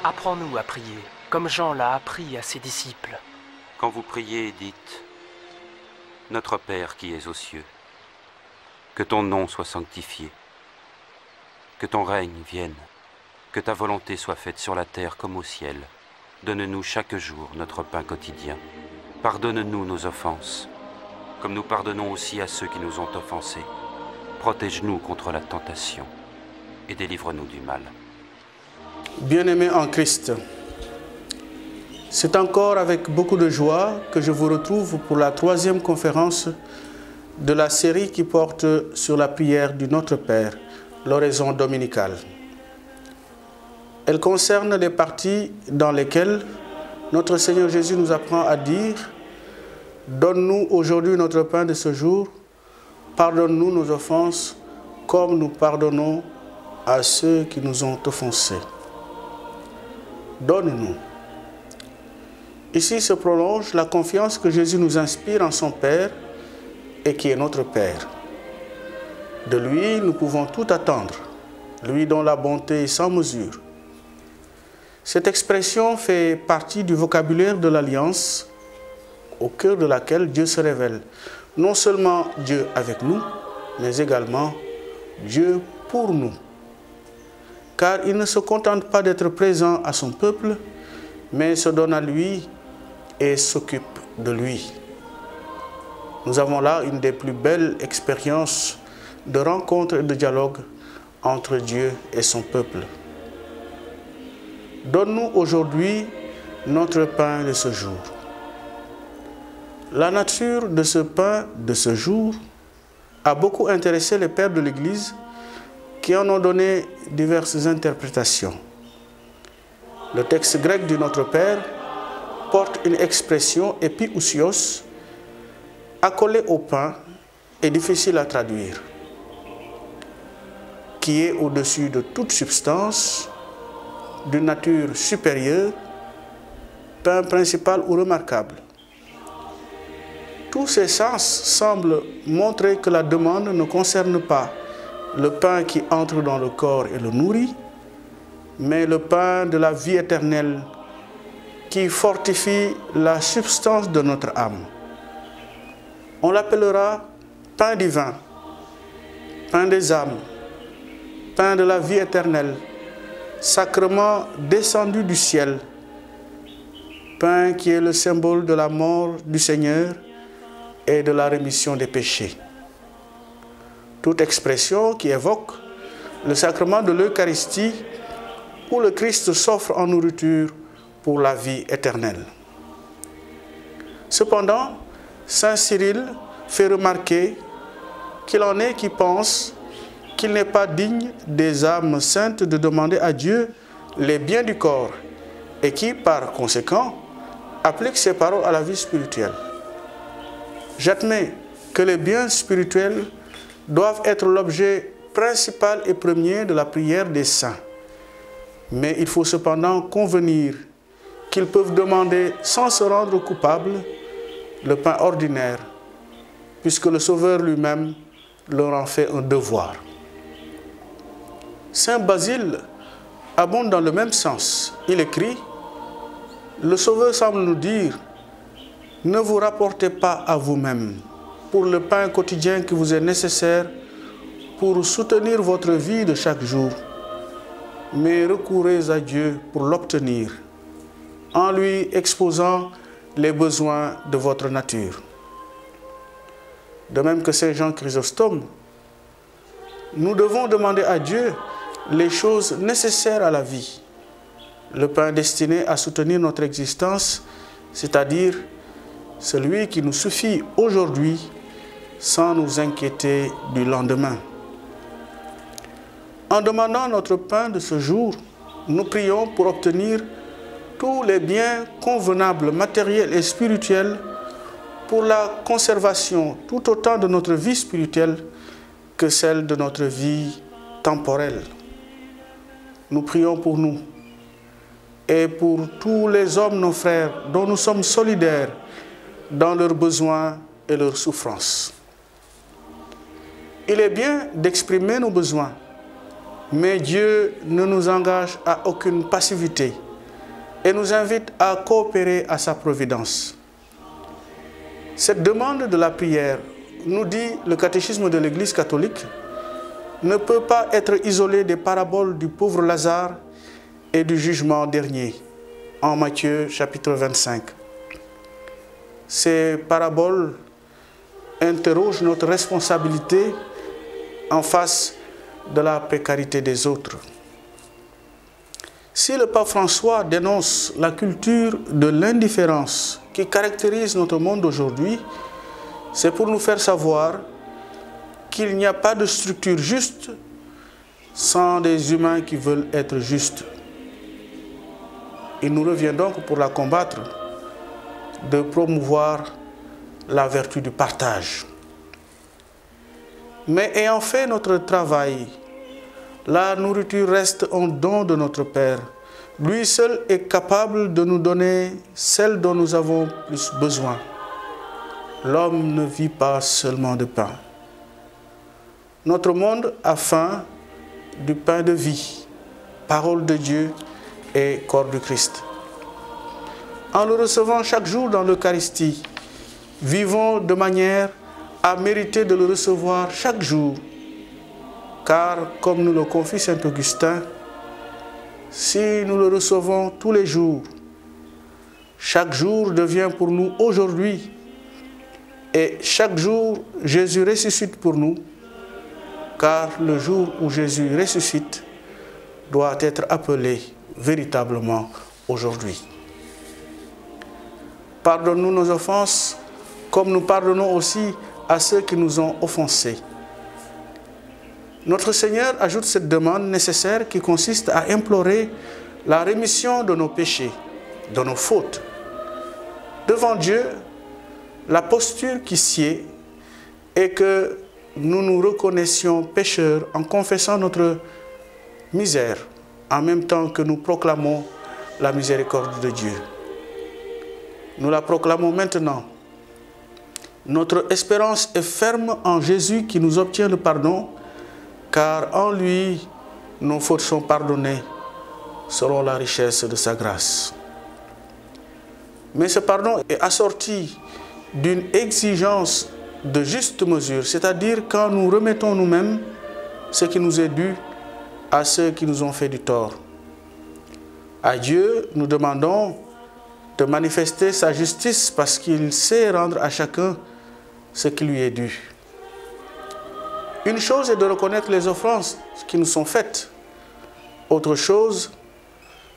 Apprends-nous à prier, comme Jean l'a appris à ses disciples. Quand vous priez, dites « Notre Père qui es aux cieux, que ton nom soit sanctifié, que ton règne vienne, que ta volonté soit faite sur la terre comme au ciel. Donne-nous chaque jour notre pain quotidien. Pardonne-nous nos offenses, comme nous pardonnons aussi à ceux qui nous ont offensés. Protège-nous contre la tentation et délivre-nous du mal. » Bien-aimés en Christ, c'est encore avec beaucoup de joie que je vous retrouve pour la 3e conférence de la série qui porte sur la prière du Notre Père, l'oraison dominicale. Elle concerne les parties dans lesquelles notre Seigneur Jésus nous apprend à dire « Donne-nous aujourd'hui notre pain de ce jour, pardonne-nous nos offenses, comme nous pardonnons à ceux qui nous ont offensés. » Donne-nous. Ici se prolonge la confiance que Jésus nous inspire en son Père et qui est notre Père. De lui, nous pouvons tout attendre, lui dont la bonté est sans mesure. Cette expression fait partie du vocabulaire de l'Alliance, au cœur de laquelle Dieu se révèle. Non seulement Dieu avec nous, mais également Dieu pour nous. Car il ne se contente pas d'être présent à son peuple, mais se donne à lui et s'occupe de lui. Nous avons là une des plus belles expériences de rencontre et de dialogue entre Dieu et son peuple. Donne-nous aujourd'hui notre pain de ce jour. La nature de ce pain de ce jour a beaucoup intéressé les pères de l'Église qui en ont donné diverses interprétations. Le texte grec du Notre Père porte une expression épiousios, accolée au pain et difficile à traduire, qui est au-dessus de toute substance, d'une nature supérieure, pain principal ou remarquable. Tous ces sens semblent montrer que la demande ne concerne pas le pain qui entre dans le corps et le nourrit, mais le pain de la vie éternelle qui fortifie la substance de notre âme. On l'appellera pain divin, pain des âmes, pain de la vie éternelle, sacrement descendu du ciel, pain qui est le symbole de la mort du Seigneur et de la rémission des péchés. Toute expression qui évoque le sacrement de l'Eucharistie où le Christ s'offre en nourriture pour la vie éternelle. Cependant, saint Cyril fait remarquer qu'il en est qui pensent qu'il n'est pas digne des âmes saintes de demander à Dieu les biens du corps et qui, par conséquent, appliquent ces paroles à la vie spirituelle. J'admets que les biens spirituels doivent être l'objet principal et premier de la prière des saints. Mais il faut cependant convenir qu'ils peuvent demander sans se rendre coupables le pain ordinaire, puisque le Sauveur lui-même leur en fait un devoir. Saint Basile abonde dans le même sens. Il écrit « Le Sauveur semble nous dire « Ne vous rapportez pas à vous-même pour le pain quotidien qui vous est nécessaire pour soutenir votre vie de chaque jour, mais recourez à Dieu pour l'obtenir, en lui exposant les besoins de votre nature. » De même que Saint Jean Chrysostome, nous devons demander à Dieu les choses nécessaires à la vie, le pain destiné à soutenir notre existence, c'est-à-dire celui qui nous suffit aujourd'hui sans nous inquiéter du lendemain. En demandant notre pain de ce jour, nous prions pour obtenir tous les biens convenables, matériels et spirituels pour la conservation tout autant de notre vie spirituelle que celle de notre vie temporelle. Nous prions pour nous et pour tous les hommes, nos frères, dont nous sommes solidaires dans leurs besoins et leurs souffrances. Il est bien d'exprimer nos besoins, mais Dieu ne nous engage à aucune passivité. et nous invite à coopérer à sa providence. Cette demande de la prière, nous dit le catéchisme de l'Église catholique, ne peut pas être isolée des paraboles du pauvre Lazare et du jugement dernier, en Matthieu chapitre 25. Ces paraboles interrogent notre responsabilité en face de la précarité des autres. Si le pape François dénonce la culture de l'indifférence qui caractérise notre monde aujourd'hui, c'est pour nous faire savoir qu'il n'y a pas de structure juste sans des humains qui veulent être justes. Il nous revient donc, pour la combattre, de promouvoir la vertu du partage. Mais ayant fait notre travail, la nourriture reste un don de notre Père. Lui seul est capable de nous donner celle dont nous avons plus besoin. L'homme ne vit pas seulement de pain. Notre monde a faim du pain de vie, parole de Dieu et corps du Christ. En le recevant chaque jour dans l'Eucharistie, vivons de manière à mériter de le recevoir chaque jour. Car, comme nous le confie saint Augustin, si nous le recevons tous les jours, chaque jour devient pour nous aujourd'hui, et chaque jour Jésus ressuscite pour nous, car le jour où Jésus ressuscite doit être appelé véritablement aujourd'hui. Pardonne-nous nos offenses, comme nous pardonnons aussi à ceux qui nous ont offensés. Notre Seigneur ajoute cette demande nécessaire qui consiste à implorer la rémission de nos péchés, de nos fautes. Devant Dieu, la posture qui sied est que nous nous reconnaissions pécheurs en confessant notre misère, en même temps que nous proclamons la miséricorde de Dieu. Nous la proclamons maintenant. Notre espérance est ferme en Jésus qui nous obtient le pardon, car en lui, nos fautes sont pardonnées selon la richesse de sa grâce. Mais ce pardon est assorti d'une exigence de juste mesure, c'est-à-dire quand nous remettons nous-mêmes ce qui nous est dû à ceux qui nous ont fait du tort. À Dieu, nous demandons de manifester sa justice parce qu'il sait rendre à chacun ce qui lui est dû. Une chose est de reconnaître les offenses qui nous sont faites. Autre chose,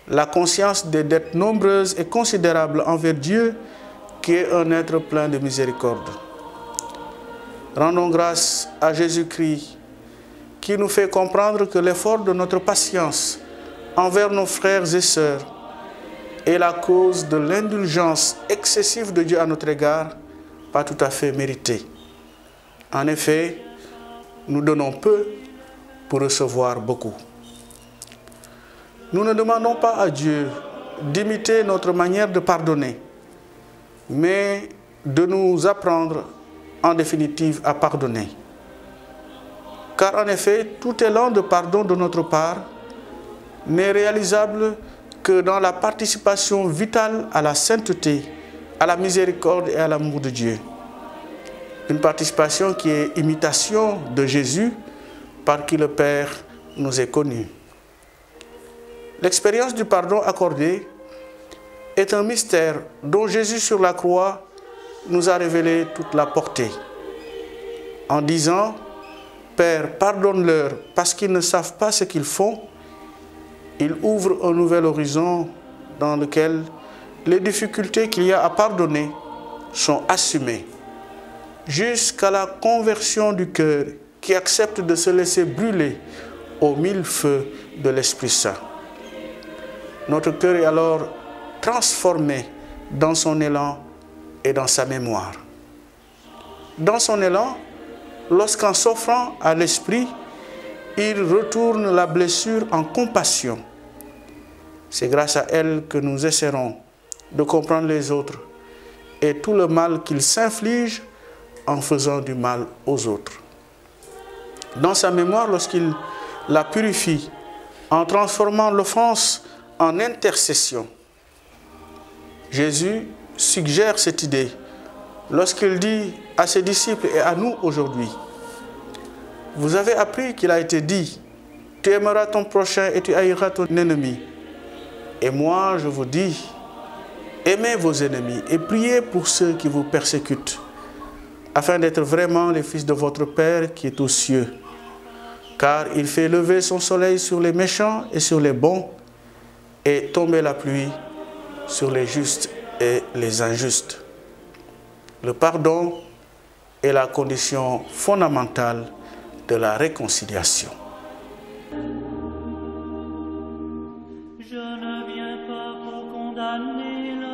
la conscience des dettes nombreuses et considérables envers Dieu, qui est un être plein de miséricorde. Rendons grâce à Jésus-Christ, qui nous fait comprendre que l'effort de notre patience envers nos frères et sœurs est la cause de l'indulgence excessive de Dieu à notre égard, pas tout à fait méritée. En effet, nous donnons peu pour recevoir beaucoup. Nous ne demandons pas à Dieu d'imiter notre manière de pardonner, mais de nous apprendre en définitive à pardonner. Car en effet, tout élan de pardon de notre part n'est réalisable que dans la participation vitale à la sainteté, à la miséricorde et à l'amour de Dieu. Une participation qui est imitation de Jésus, par qui le Père nous est connu. L'expérience du pardon accordé est un mystère dont Jésus sur la croix nous a révélé toute la portée. En disant « Père, pardonne-leur parce qu'ils ne savent pas ce qu'ils font », il ouvre un nouvel horizon dans lequel les difficultés qu'il y a à pardonner sont assumées, jusqu'à la conversion du cœur qui accepte de se laisser brûler aux 1000 feux de l'Esprit Saint. Notre cœur est alors transformé dans son élan et dans sa mémoire. Dans son élan, lorsqu'en s'offrant à l'Esprit, il retourne la blessure en compassion. C'est grâce à elle que nous essaierons de comprendre les autres et tout le mal qu'ils s'infligent en faisant du mal aux autres. Dans sa mémoire, lorsqu'il la purifie, en transformant l'offense en intercession, Jésus suggère cette idée lorsqu'il dit à ses disciples et à nous aujourd'hui, vous avez appris qu'il a été dit, tu aimeras ton prochain et tu haïras ton ennemi. Et moi, je vous dis, aimez vos ennemis et priez pour ceux qui vous persécutent, afin d'être vraiment les fils de votre Père qui est aux cieux. Car il fait lever son soleil sur les méchants et sur les bons, et tomber la pluie sur les justes et les injustes. Le pardon est la condition fondamentale de la réconciliation. Je ne viens pas pour condamner